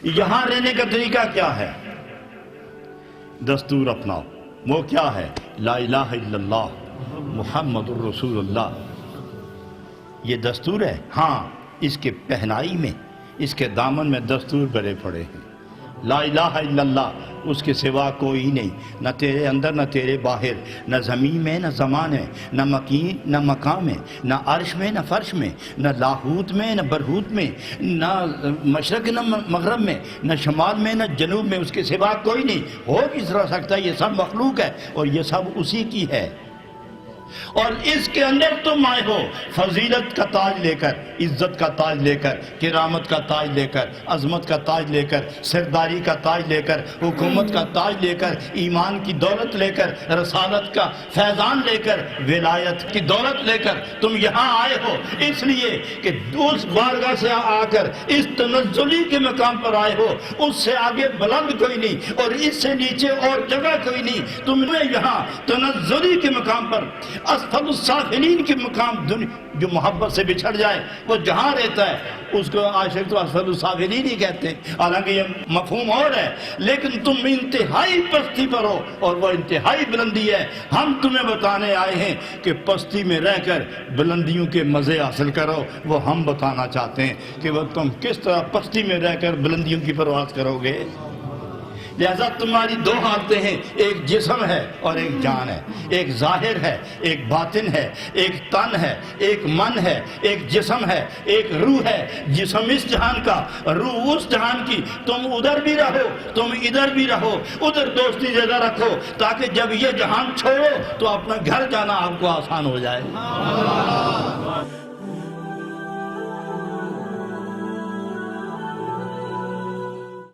یہاں رہنے کا طریقہ کیا ہے؟ دستور اپناؤ، وہ کیا ہے؟ لا الہ الا اللہ محمد الرسول اللہ، یہ دستور ہے۔ ہاں، اس کے پہنائی میں، اس کے دامن میں دستور بھرے پڑے ہیں۔ لا الہ الا اللہ، اس کے سوا کوئی نہیں، نہ تیرے اندر نہ تیرے باہر، نہ زمین میں نہ زمان ہے، نہ مکین نہ مقام ہے، نہ عرش میں نہ فرش میں، نہ لاہوت میں نہ برہوت میں، نہ مشرق نہ مغرب میں، نہ شمال میں نہ جنوب میں، اس کے سوا کوئی نہیں۔ ہو کس طرح سکتا ہے؟ یہ سب مخلوق ہے اور یہ سب اسی کی ہے، اور اس کے اندر تم آئے ہو فضیلت کا تاج لے کر، عزت کا تاج لے کر، کرامت کا تاج لے کر، عظمت کا تاج لے کر، سرداری کا تاج لے کر، حکومت کا تاج لے کر، ایمان کی دولت لے کر، رسالت کا فیضان لے کر، ولایت کی دولت لے کر تم یہاں آئے ہو، اس لیے کہ اس بارگاہ سے آ کر اس تنزلی کے مقام پر آئے ہو، اس سے آگے بلند کوئی نہیں اور اس سے نیچے اور جگہ کوئی نہیں۔ تم نے یہاں تنزلی کے مقام پر، اسفل السافلین کے مقام، جو محبت سے بچھڑ جائے وہ جہاں رہتا ہے اس کو عاشق تو اسفل السافلین ہی کہتے ہیں، حالانکہ یہ مفہوم اور ہے، لیکن تم انتہائی پستی پر ہو اور وہ انتہائی بلندی ہے۔ ہم تمہیں بتانے آئے ہیں کہ پستی میں رہ کر بلندیوں کے مزے حاصل کرو، وہ ہم بتانا چاہتے ہیں کہ وہ تم کس طرح پستی میں رہ کر بلندیوں کی پرواز کرو گے۔ لہذا تمہاری دو حالتیں ہیں، ایک جسم ہے اور ایک جان ہے، ایک ظاہر ہے ایک باطن ہے، ایک تن ہے ایک من ہے، ایک جسم ہے ایک روح ہے۔ جسم اس جہان کا، روح اس جہان کی۔ تم ادھر بھی رہو، تم ادھر بھی رہو، ادھر دوستی جگہ رکھو تاکہ جب یہ جہان چھوڑو تو اپنا گھر جانا آپ کو آسان ہو جائے۔